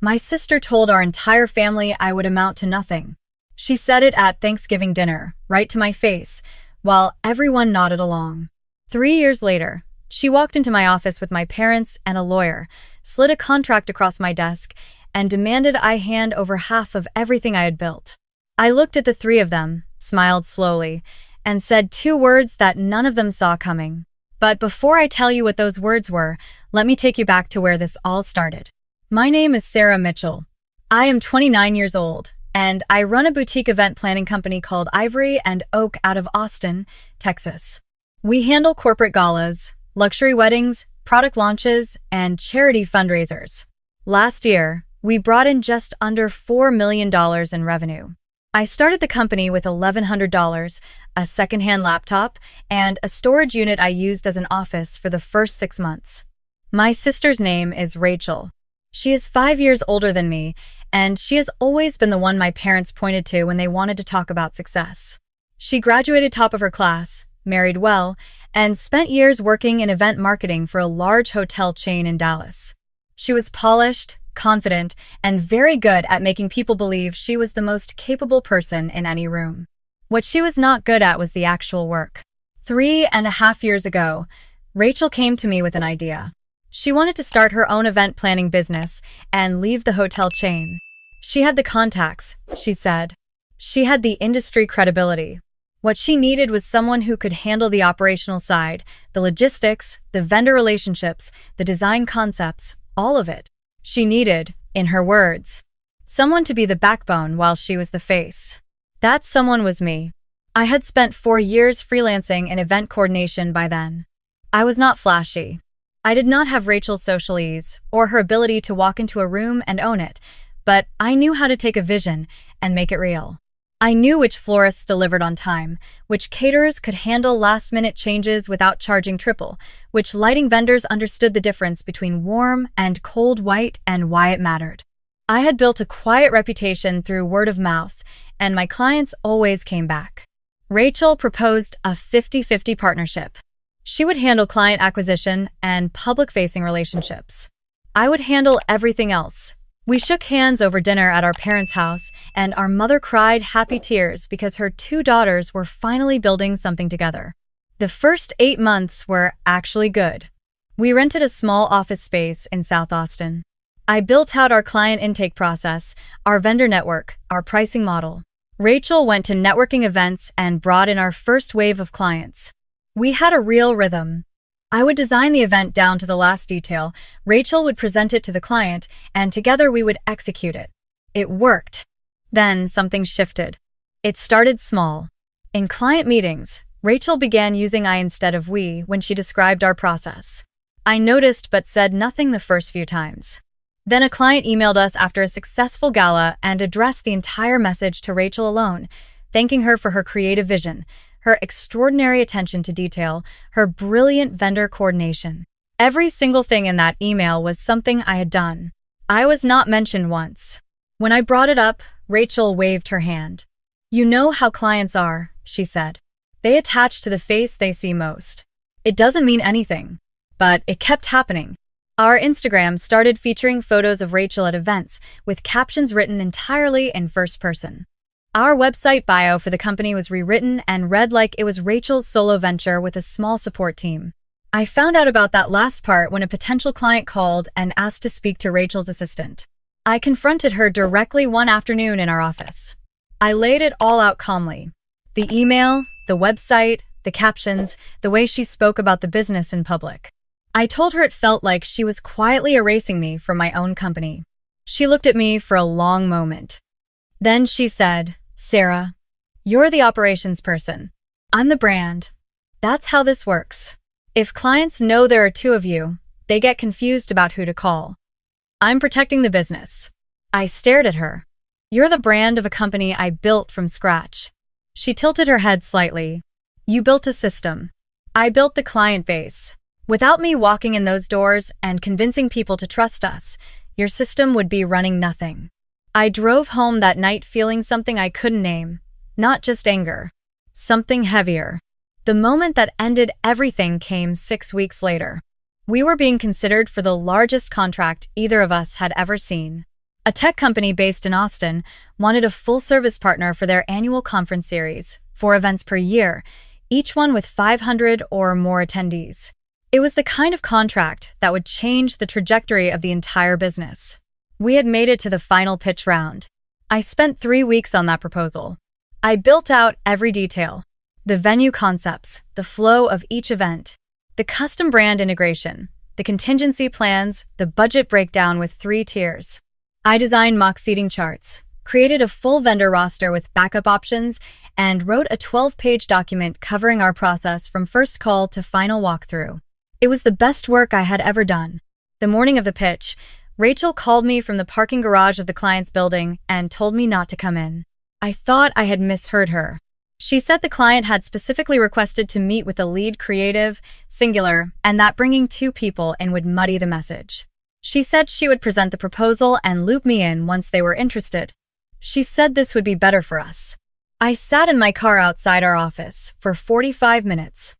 My sister told our entire family I would amount to nothing. She said it at Thanksgiving dinner, right to my face, while everyone nodded along. 3 years later, she walked into my office with my parents and a lawyer, slid a contract across my desk, and demanded I hand over half of everything I had built. I looked at the three of them, smiled slowly, and said two words that none of them saw coming. But before I tell you what those words were, let me take you back to where this all started. My name is Sara Mitchell. I am 29 years old, and I run a boutique event planning company called Ivory Oak out of Austin, Texas. We handle corporate galas, luxury weddings, product launches, and charity fundraisers. Last year, we brought in just under $4 million in revenue. I started the company with $1,100, a secondhand laptop, and a storage unit I used as an office for the first 6 months. My sister's name is Rachel. She is 5 years older than me, and she has always been the one my parents pointed to when they wanted to talk about success. She graduated top of her class, married well, and spent years working in event marketing for a large hotel chain in Dallas. She was polished, confident, and very good at making people believe she was the most capable person in any room. What she was not good at was the actual work. 3.5 years ago, Rachel came to me with an idea. She wanted to start her own event planning business and leave the hotel chain. She had the contacts, she said. She had the industry credibility. What she needed was someone who could handle the operational side, the logistics, the vendor relationships, the design concepts, all of it. She needed, in her words, someone to be the backbone while she was the face. That someone was me. I had spent 4 years freelancing in event coordination by then. I was not flashy. I did not have Rachel's social ease or her ability to walk into a room and own it, but I knew how to take a vision and make it real. I knew which florists delivered on time, which caterers could handle last-minute changes without charging triple, which lighting vendors understood the difference between warm and cold white and why it mattered. I had built a quiet reputation through word of mouth, and my clients always came back. Rachel proposed a 50-50 partnership. She would handle client acquisition and public-facing relationships. I would handle everything else. We shook hands over dinner at our parents' house, and our mother cried happy tears because her 2 daughters were finally building something together. The first 8 months were actually good. We rented a small office space in South Austin. I built out our client intake process, our vendor network, our pricing model. Rachel went to networking events and brought in our first wave of clients. We had a real rhythm. I would design the event down to the last detail, Rachel would present it to the client, and together we would execute it. It worked. Then something shifted. It started small. In client meetings, Rachel began using I instead of we when she described our process. I noticed but said nothing the first few times. Then a client emailed us after a successful gala and addressed the entire message to Rachel alone, thanking her for her creative vision, her extraordinary attention to detail, her brilliant vendor coordination. Every single thing in that email was something I had done. I was not mentioned once. When I brought it up, Rachel waved her hand. "You know how clients are," she said. "They attach to the face they see most. It doesn't mean anything." But it kept happening. Our Instagram started featuring photos of Rachel at events, with captions written entirely in first person. Our website bio for the company was rewritten and read like it was Rachel's solo venture with a small support team. I found out about that last part when a potential client called and asked to speak to Rachel's assistant. I confronted her directly one afternoon in our office. I laid it all out calmly. The email, the website, the captions, the way she spoke about the business in public. I told her it felt like she was quietly erasing me from my own company. She looked at me for a long moment. Then she said, "Sara, you're the operations person. I'm the brand. That's how this works. If clients know there are 2 of you, they get confused about who to call. I'm protecting the business." I stared at her. "You're the brand of a company I built from scratch." She tilted her head slightly. "You built a system. I built the client base. Without me walking in those doors and convincing people to trust us, your system would be running nothing." I drove home that night feeling something I couldn't name, not just anger, something heavier. The moment that ended everything came 6 weeks later. We were being considered for the largest contract either of us had ever seen. A tech company based in Austin wanted a full-service partner for their annual conference series, 4 events per year, each one with 500 or more attendees. It was the kind of contract that would change the trajectory of the entire business. We had made it to the final pitch round. I spent 3 weeks on that proposal. I built out every detail: the venue concepts, the flow of each event, the custom brand integration, the contingency plans, the budget breakdown with 3 tiers. I designed mock seating charts, created a full vendor roster with backup options, and wrote a 12-page document covering our process from first call to final walkthrough. It was the best work I had ever done. The morning of the pitch, Rachel called me from the parking garage of the client's building and told me not to come in. I thought I had misheard her. She said the client had specifically requested to meet with the lead creative, singular, and that bringing 2 people in would muddy the message. She said she would present the proposal and loop me in once they were interested. She said this would be better for us. I sat in my car outside our office for 45 minutes.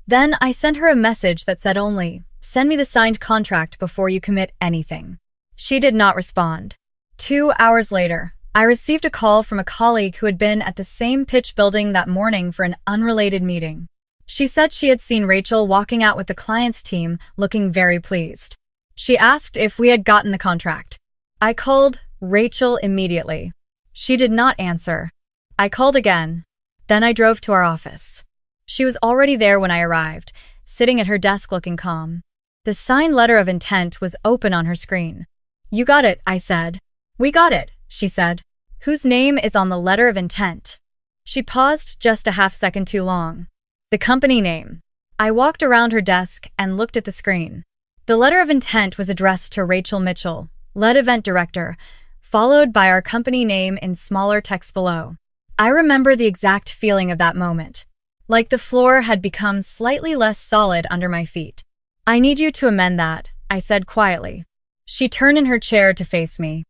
Then I sent her a message that said only, "Send me the signed contract before you commit anything." She did not respond. 2 hours later, I received a call from a colleague who had been at the same pitch building that morning for an unrelated meeting. She said she had seen Rachel walking out with the client's team looking very pleased. She asked if we had gotten the contract. I called Rachel immediately. She did not answer. I called again. Then I drove to our office. She was already there when I arrived, sitting at her desk looking calm. The signed letter of intent was open on her screen. "You got it," I said. "We got it," she said. "Whose name is on the letter of intent?" She paused just a half-second too long. "The company name." I walked around her desk and looked at the screen. The letter of intent was addressed to Sara Mitchell, lead event director, followed by our company name in smaller text below. I remember the exact feeling of that moment, like the floor had become slightly less solid under my feet. "I need you to amend that," I said quietly. She turned in her chair to face me.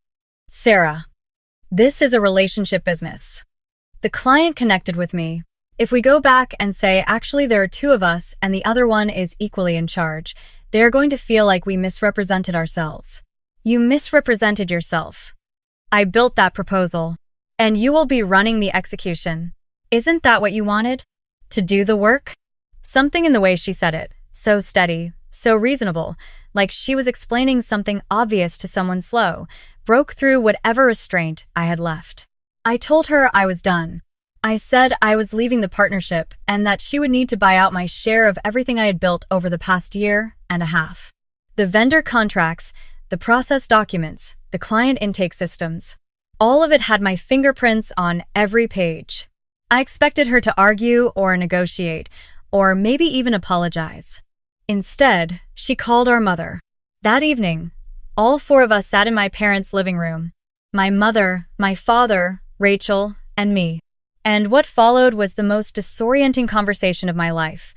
"Sara, this is a relationship business. The client connected with me. If we go back and say actually there are 2 of us and the other one is equally in charge, they are going to feel like we misrepresented ourselves. You misrepresented yourself. I built that proposal, and you will be running the execution. Isn't that what you wanted? To do the work?" Something in the way she said it, so steady, so reasonable, like she was explaining something obvious to someone slow, broke through whatever restraint I had left. I told her I was done. I said I was leaving the partnership and that she would need to buy out my share of everything I had built over the past year and a half. The vendor contracts, the process documents, the client intake systems. All of it had my fingerprints on every page. I expected her to argue or negotiate, or maybe even apologize. Instead, she called our mother. That evening, all 4 of us sat in my parents' living room. My mother, my father, Rachel, and me. And what followed was the most disorienting conversation of my life.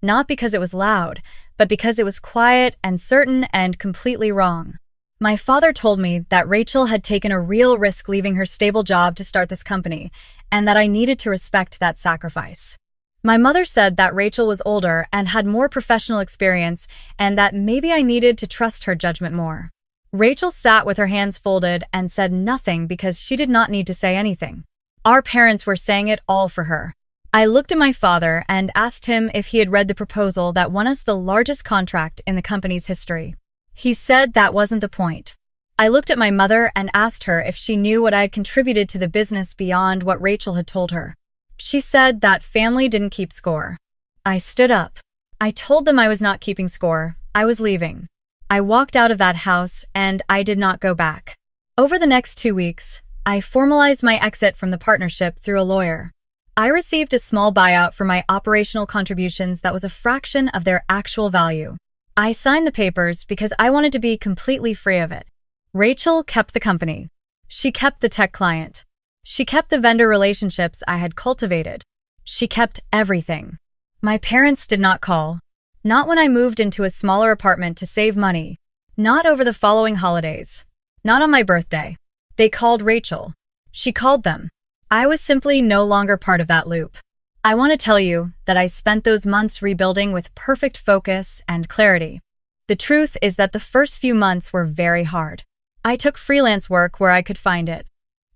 Not because it was loud, but because it was quiet and certain and completely wrong. My father told me that Rachel had taken a real risk leaving her stable job to start this company, and that I needed to respect that sacrifice. My mother said that Rachel was older and had more professional experience, and that maybe I needed to trust her judgment more. Rachel sat with her hands folded and said nothing because she did not need to say anything. Our parents were saying it all for her. I looked at my father and asked him if he had read the proposal that won us the largest contract in the company's history. He said that wasn't the point. I looked at my mother and asked her if she knew what I had contributed to the business beyond what Rachel had told her. She said that family didn't keep score. I stood up. I told them I was not keeping score. I was leaving. I walked out of that house and I did not go back. Over the next 2 weeks, I formalized my exit from the partnership through a lawyer. I received a small buyout for my operational contributions that was a fraction of their actual value. I signed the papers because I wanted to be completely free of it. Rachel kept the company. She kept the tech client. She kept the vendor relationships I had cultivated. She kept everything. My parents did not call. Not when I moved into a smaller apartment to save money. Not over the following holidays. Not on my birthday. They called Rachel. She called them. I was simply no longer part of that loop. I want to tell you that I spent those months rebuilding with perfect focus and clarity. The truth is that the first few months were very hard. I took freelance work where I could find it.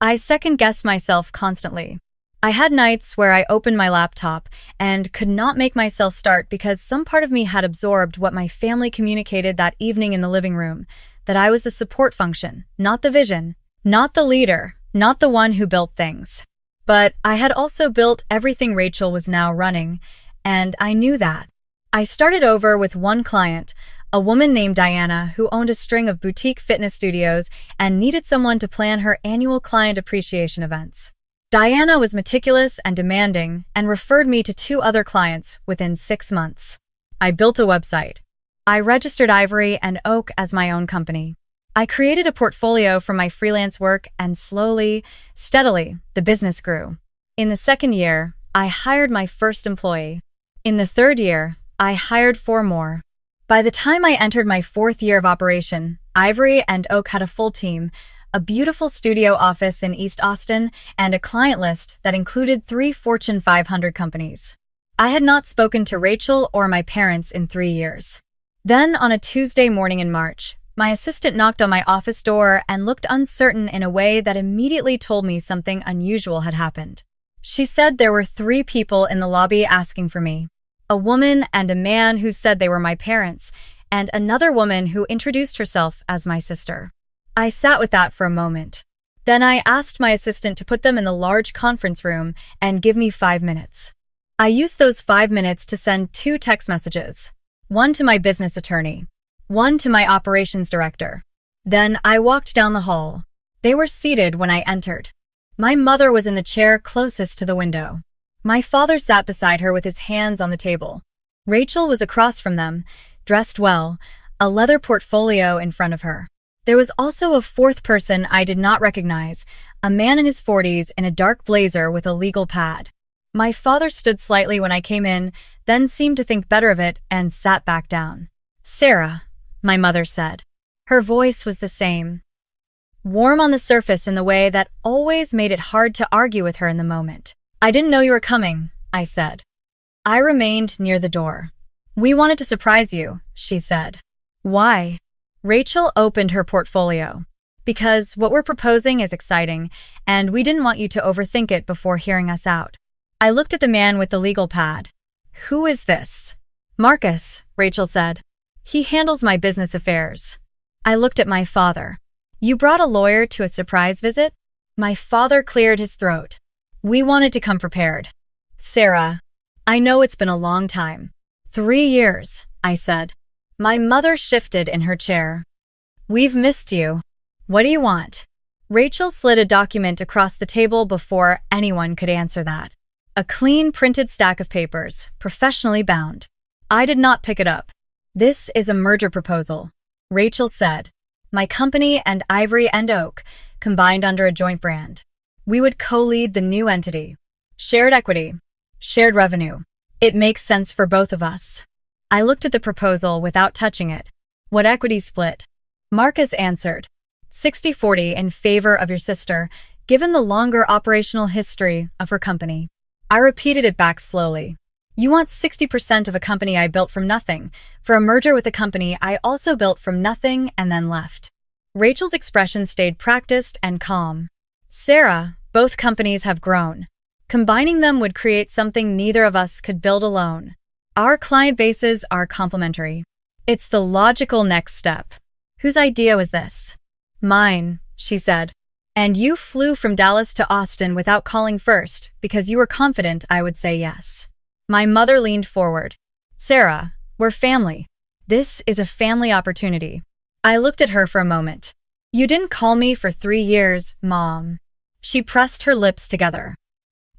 I second-guessed myself constantly. I had nights where I opened my laptop and could not make myself start because some part of me had absorbed what my family communicated that evening in the living room, that I was the support function, not the vision, not the leader, not the one who built things. But I had also built everything Rachel was now running, and I knew that. I started over with one client, a woman named Diana who owned a string of boutique fitness studios and needed someone to plan her annual client appreciation events. Diana was meticulous and demanding and referred me to 2 other clients within 6 months. I built a website. I registered Ivory and Oak as my own company. I created a portfolio for my freelance work and slowly, steadily, the business grew. In the 2nd year, I hired my first employee. In the 3rd year, I hired 4 more. By the time I entered my 4th year of operation, Ivory and Oak had a full team, a beautiful studio office in East Austin, and a client list that included 3 Fortune 500 companies. I had not spoken to Rachel or my parents in 3 years. Then, on a Tuesday morning in March, my assistant knocked on my office door and looked uncertain in a way that immediately told me something unusual had happened. She said there were 3 people in the lobby asking for me. A woman and a man who said they were my parents, and another woman who introduced herself as my sister. I sat with that for a moment. Then I asked my assistant to put them in the large conference room and give me 5 minutes. I used those 5 minutes to send 2 text messages, one to my business attorney, one to my operations director. Then I walked down the hall. They were seated when I entered. My mother was in the chair closest to the window. My father sat beside her with his hands on the table. Rachel was across from them, dressed well, a leather portfolio in front of her. There was also a 4th person I did not recognize, a man in his 40s in a dark blazer with a legal pad. My father stood slightly when I came in, then seemed to think better of it and sat back down. "Sara," my mother said. Her voice was the same, warm on the surface in the way that always made it hard to argue with her in the moment. "I didn't know you were coming," I said. I remained near the door. "We wanted to surprise you," she said. "Why?" Rachel opened her portfolio. "Because what we're proposing is exciting, and we didn't want you to overthink it before hearing us out." I looked at the man with the legal pad. "Who is this?" "Marcus," Rachel said. "He handles my business affairs." I looked at my father. "You brought a lawyer to a surprise visit?" My father cleared his throat. "We wanted to come prepared." "Sara, I know it's been a long time." 3 years, I said. My mother shifted in her chair. "We've missed you. What do you want?" Rachel slid a document across the table before anyone could answer that. A clean printed stack of papers, professionally bound. I did not pick it up. "This is a merger proposal," Rachel said. "My company and Ivory and Oak, combined under a joint brand. We would co-lead the new entity. Shared equity, shared revenue. It makes sense for both of us." I looked at the proposal without touching it. "What equity split?" Marcus answered. 60-40 in favor of your sister, given the longer operational history of her company. I repeated it back slowly. "You want 60% of a company I built from nothing, for a merger with a company I also built from nothing and then left." Rachel's expression stayed practiced and calm. "Sara, both companies have grown. Combining them would create something neither of us could build alone. Our client bases are complementary. It's the logical next step." "Whose idea was this?" "Mine," she said. "And you flew from Dallas to Austin without calling first because you were confident I would say yes." My mother leaned forward. "Sara, we're family. This is a family opportunity." I looked at her for a moment. "You didn't call me for 3 years, Mom." She pressed her lips together.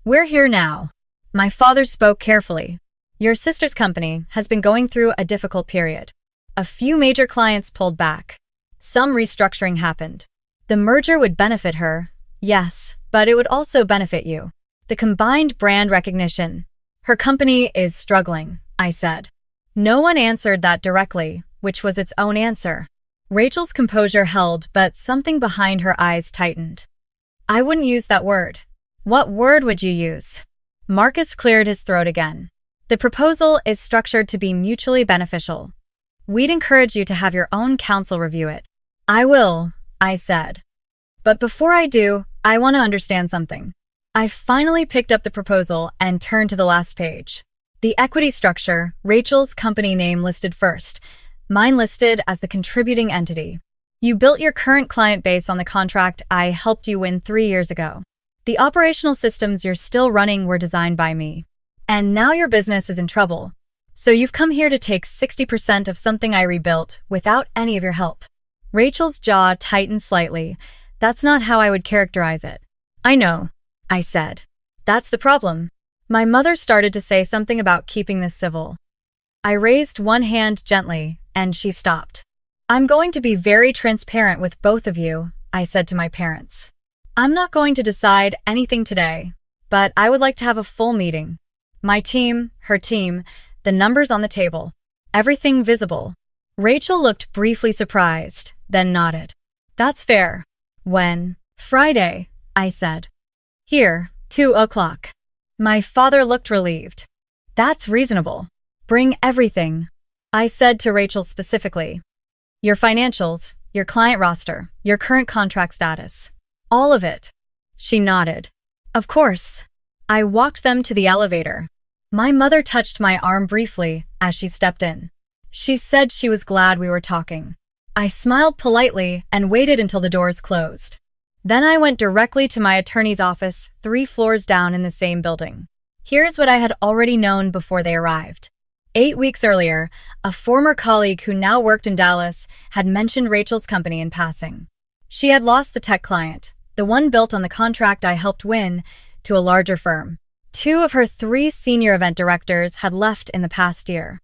"We're here now." My father spoke carefully. "Your sister's company has been going through a difficult period. A few major clients pulled back. Some restructuring happened. The merger would benefit her, yes, but it would also benefit you. The combined brand recognition. Her company is struggling," I said. No one answered that directly, which was its own answer. Rachel's composure held, but something behind her eyes tightened. "I wouldn't use that word." "What word would you use?" Marcus cleared his throat again. "The proposal is structured to be mutually beneficial. We'd encourage you to have your own counsel review it." "I will," I said. But before I do, I want to understand something. I finally picked up the proposal and turned to the last page. The equity structure, Rachel's company name listed first, mine listed as the contributing entity. You built your current client base on the contract I helped you win 3 years ago. The operational systems you're still running were designed by me. And now your business is in trouble. So you've come here to take 60% of something I rebuilt without any of your help. Rachel's jaw tightened slightly. That's not how I would characterize it. I know, I said. That's the problem. My mother started to say something about keeping this civil. I raised one hand gently, and she stopped. I'm going to be very transparent with both of you, I said to my parents. I'm not going to decide anything today, but I would like to have a full meeting. My team, her team, the numbers on the table, everything visible. Rachel looked briefly surprised, then nodded. That's fair. When? Friday, I said. Here, 2 o'clock. My father looked relieved. That's reasonable. Bring everything, I said to Rachel specifically. Your financials, your client roster, your current contract status. All of it. She nodded. Of course. I walked them to the elevator. My mother touched my arm briefly as she stepped in. She said she was glad we were talking. I smiled politely and waited until the doors closed. Then I went directly to my attorney's office 3 floors down in the same building. Here's what I had already known before they arrived. 8 weeks earlier, a former colleague who now worked in Dallas had mentioned Rachel's company in passing. She had lost the tech client, the one built on the contract I helped win, to a larger firm. 2 of her 3 senior event directors had left in the past year.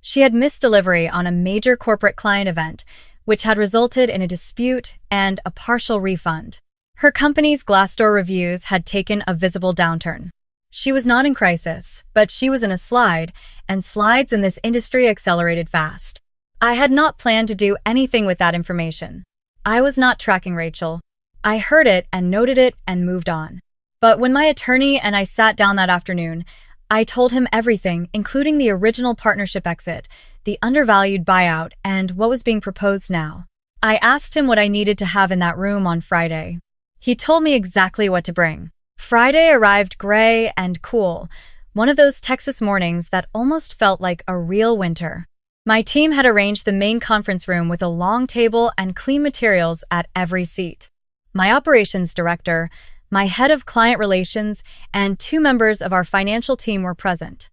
She had missed delivery on a major corporate client event, which had resulted in a dispute and a partial refund. Her company's Glassdoor reviews had taken a visible downturn. She was not in crisis, but she was in a slide, and slides in this industry accelerated fast. I had not planned to do anything with that information. I was not tracking Rachel. I heard it and noted it and moved on. But when my attorney and I sat down that afternoon, I told him everything, including the original partnership exit, the undervalued buyout, and what was being proposed now. I asked him what I needed to have in that room on Friday. He told me exactly what to bring. Friday arrived gray and cool, one of those Texas mornings that almost felt like a real winter. My team had arranged the main conference room with a long table and clean materials at every seat. My operations director, my head of client relations, and 2 members of our financial team were present.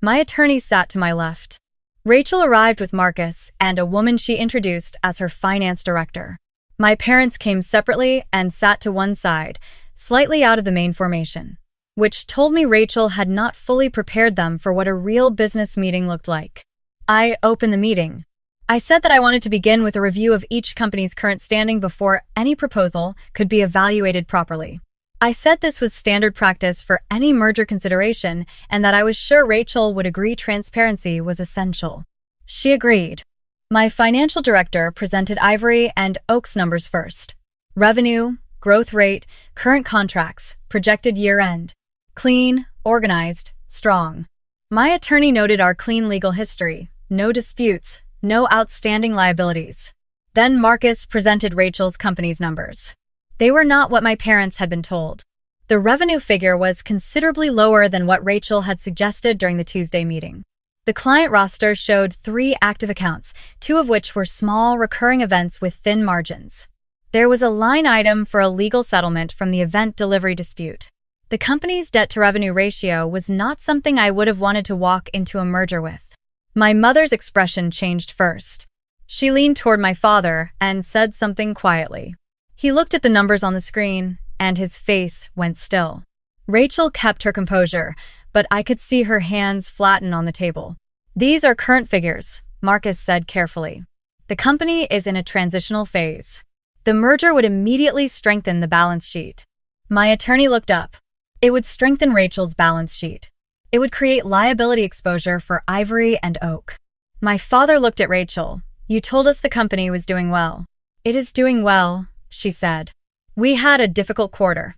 My attorney sat to my left. Rachel arrived with Marcus and a woman she introduced as her finance director. My parents came separately and sat to one side, slightly out of the main formation, which told me Rachel had not fully prepared them for what a real business meeting looked like. I opened the meeting. I said that I wanted to begin with a review of each company's current standing before any proposal could be evaluated properly. I said this was standard practice for any merger consideration and that I was sure Rachel would agree transparency was essential. She agreed. My financial director presented Ivory and Oak's numbers first. Revenue, growth rate, current contracts, projected year-end. Clean, organized, strong. My attorney noted our clean legal history, no disputes, no outstanding liabilities. Then Marcus presented Rachel's company's numbers. They were not what my parents had been told. The revenue figure was considerably lower than what Rachel had suggested during the Tuesday meeting. The client roster showed 3 active accounts, 2 of which were small, recurring events with thin margins. There was a line item for a legal settlement from the event delivery dispute. The company's debt-to-revenue ratio was not something I would have wanted to walk into a merger with. My mother's expression changed first. She leaned toward my father and said something quietly. He looked at the numbers on the screen, and his face went still. Rachel kept her composure, but I could see her hands flatten on the table. These are current figures, Marcus said carefully. The company is in a transitional phase. The merger would immediately strengthen the balance sheet. My attorney looked up. It would strengthen Rachel's balance sheet. It would create liability exposure for Ivory and Oak. My father looked at Rachel. You told us the company was doing well. It is doing well, she said. We had a difficult quarter.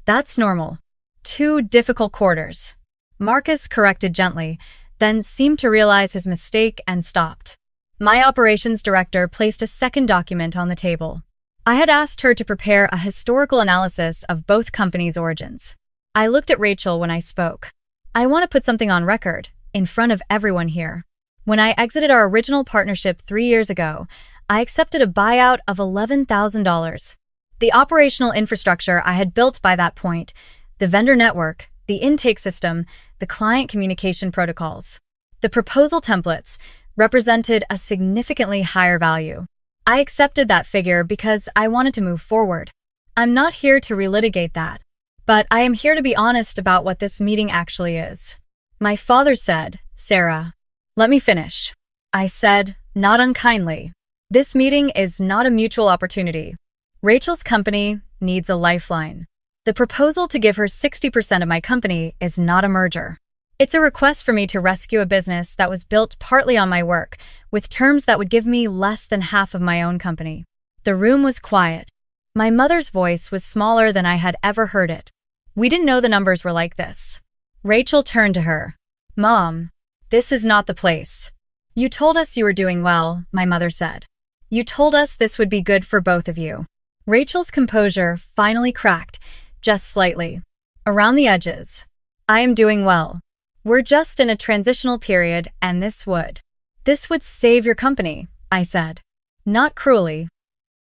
That's normal. 2 difficult quarters. Marcus corrected gently, then seemed to realize his mistake and stopped. My operations director placed a second document on the table. I had asked her to prepare a historical analysis of both companies' origins. I looked at Rachel when I spoke. I want to put something on record, in front of everyone here. When I exited our original partnership 3 years ago, I accepted a buyout of $11,000. The operational infrastructure I had built by that point, the vendor network, the intake system, the client communication protocols, the proposal templates, represented a significantly higher value. I accepted that figure because I wanted to move forward. I'm not here to relitigate that, but I am here to be honest about what this meeting actually is. My father said, "Sara, let me finish." I said, not unkindly, "This meeting is not a mutual opportunity. Rachel's company needs a lifeline. The proposal to give her 60% of my company is not a merger. It's a request for me to rescue a business that was built partly on my work, with terms that would give me less than half of my own company." The room was quiet. My mother's voice was smaller than I had ever heard it. We didn't know the numbers were like this. Rachel turned to her. "Mom, this is not the place. You told us you were doing well," my mother said. "You told us this would be good for both of you." Rachel's composure finally cracked, just slightly. Around the edges. "I am doing well. We're just in a transitional period, and this would save your company," I said. Not cruelly.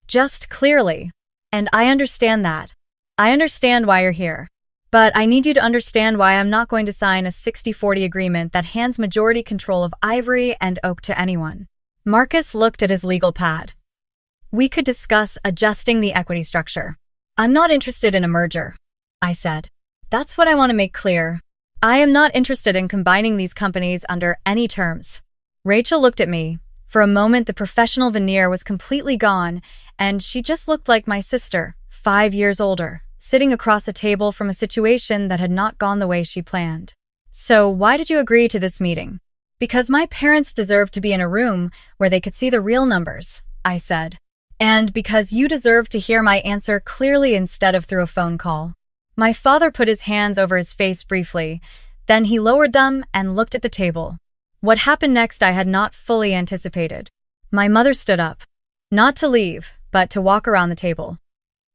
Just clearly. And I understand that. I understand why you're here. But I need you to understand why I'm not going to sign a 60-40 agreement that hands majority control of Ivory and Oak to anyone. Marcus looked at his legal pad. "We could discuss adjusting the equity structure. I'm not interested in a merger," I said. "That's what I want to make clear. I am not interested in combining these companies under any terms." Rachel looked at me. For a moment, the professional veneer was completely gone, and she just looked like my sister, 5 years older, sitting across a table from a situation that had not gone the way she planned. "So why did you agree to this meeting?" "Because my parents deserved to be in a room where they could see the real numbers," I said. "And because you deserve to hear my answer clearly instead of through a phone call." My father put his hands over his face briefly, then he lowered them and looked at the table. What happened next I had not fully anticipated. My mother stood up. Not to leave, but to walk around the table.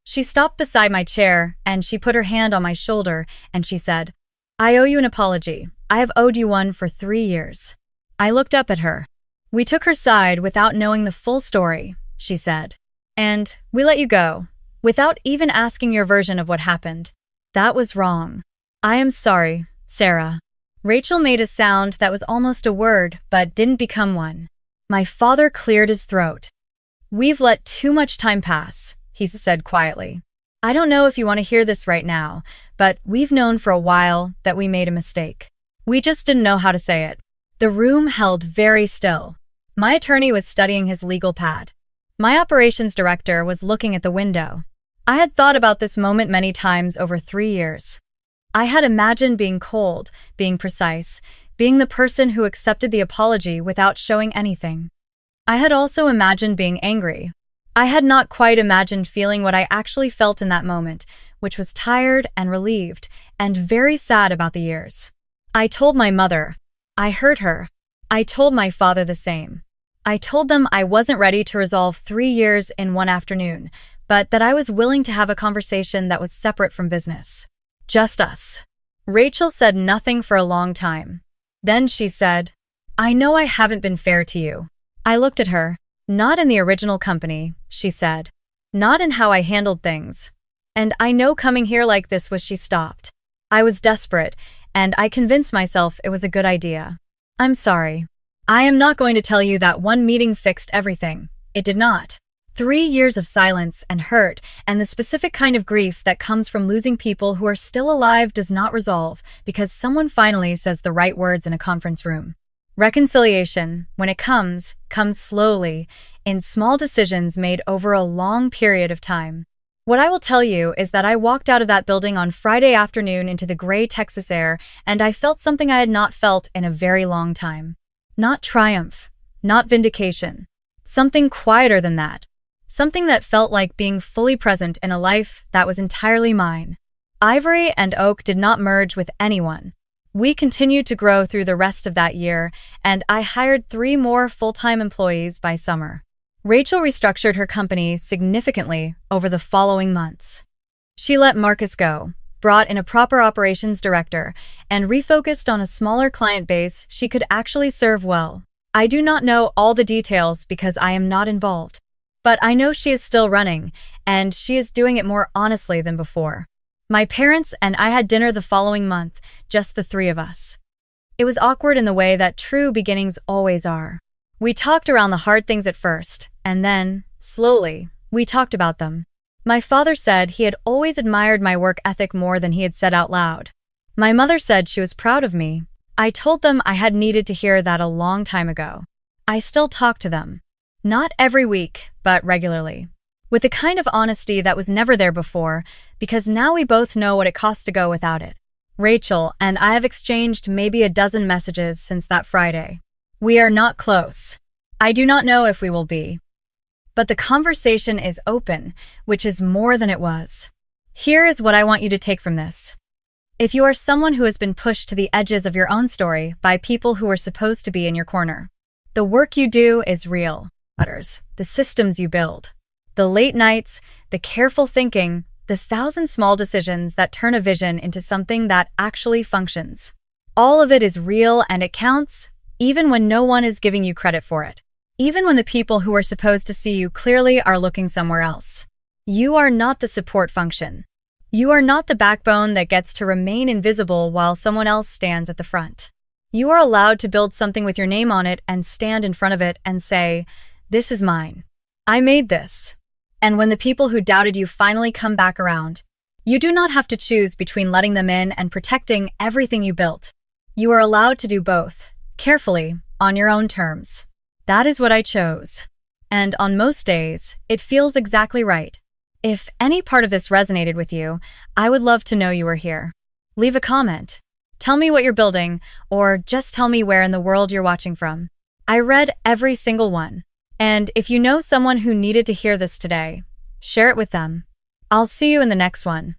She stopped beside my chair, and she put her hand on my shoulder, and she said, "I owe you an apology. I have owed you one for 3 years." I looked up at her. "We took her side without knowing the full story," she said. "And we let you go, without even asking your version of what happened. That was wrong. I am sorry, Sara." Rachel made a sound that was almost a word, but didn't become one. My father cleared his throat. "We've let too much time pass," he said quietly. "I don't know if you want to hear this right now, but we've known for a while that we made a mistake. We just didn't know how to say it." The room held very still. My attorney was studying his legal pad. My operations director was looking at the window. I had thought about this moment many times over 3 years. I had imagined being cold, being precise, being the person who accepted the apology without showing anything. I had also imagined being angry. I had not quite imagined feeling what I actually felt in that moment, which was tired and relieved and very sad about the years. I told my mother. I heard her. I told my father the same. I told them I wasn't ready to resolve 3 years in one afternoon, but that I was willing to have a conversation that was separate from business. Just us. Rachel said nothing for a long time. Then she said, "I know I haven't been fair to you." I looked at her. "Not in the original company," she said. "Not in how I handled things. And I know coming here like this was." She stopped. I was desperate, and I convinced myself it was a good idea. "I'm sorry. I am not going to tell you that one meeting fixed everything. It did not. 3 years of silence and hurt and the specific kind of grief that comes from losing people who are still alive does not resolve because someone finally says the right words in a conference room. Reconciliation, when it comes slowly, in small decisions made over a long period of time. What I will tell you is that I walked out of that building on Friday afternoon into the gray Texas air, and I felt something I had not felt in a very long time. Not triumph, not vindication. Something quieter than that. Something that felt like being fully present in a life that was entirely mine. Ivory and Oak did not merge with anyone. We continued to grow through the rest of that year, and I hired 3 more full-time employees by summer. Rachel restructured her company significantly over the following months. She let Marcus go, brought in a proper operations director, and refocused on a smaller client base she could actually serve well. I do not know all the details because I am not involved, but I know she is still running, and she is doing it more honestly than before. My parents and I had dinner the following month, just the three of us. It was awkward in the way that true beginnings always are. We talked around the hard things at first, and then, slowly, we talked about them. My father said he had always admired my work ethic more than he had said out loud. My mother said she was proud of me. I told them I had needed to hear that a long time ago. I still talk to them. Not every week, but regularly. With a kind of honesty that was never there before, because now we both know what it costs to go without it. Rachel and I have exchanged maybe a dozen messages since that Friday. We are not close. I do not know if we will be. But the conversation is open, which is more than it was. Here is what I want you to take from this. If you are someone who has been pushed to the edges of your own story by people who are supposed to be in your corner, the work you do is real. The systems you build, the late nights, the careful thinking, the 1,000 small decisions that turn a vision into something that actually functions. All of it is real and it counts, even when no one is giving you credit for it. Even when the people who are supposed to see you clearly are looking somewhere else. You are not the support function. You are not the backbone that gets to remain invisible while someone else stands at the front. You are allowed to build something with your name on it and stand in front of it and say, "This is mine. I made this." And when the people who doubted you finally come back around, you do not have to choose between letting them in and protecting everything you built. You are allowed to do both, carefully, on your own terms. That is what I chose. And on most days, it feels exactly right. If any part of this resonated with you, I would love to know you were here. Leave a comment. Tell me what you're building, or just tell me where in the world you're watching from. I read every single one. And if you know someone who needed to hear this today, share it with them. I'll see you in the next one.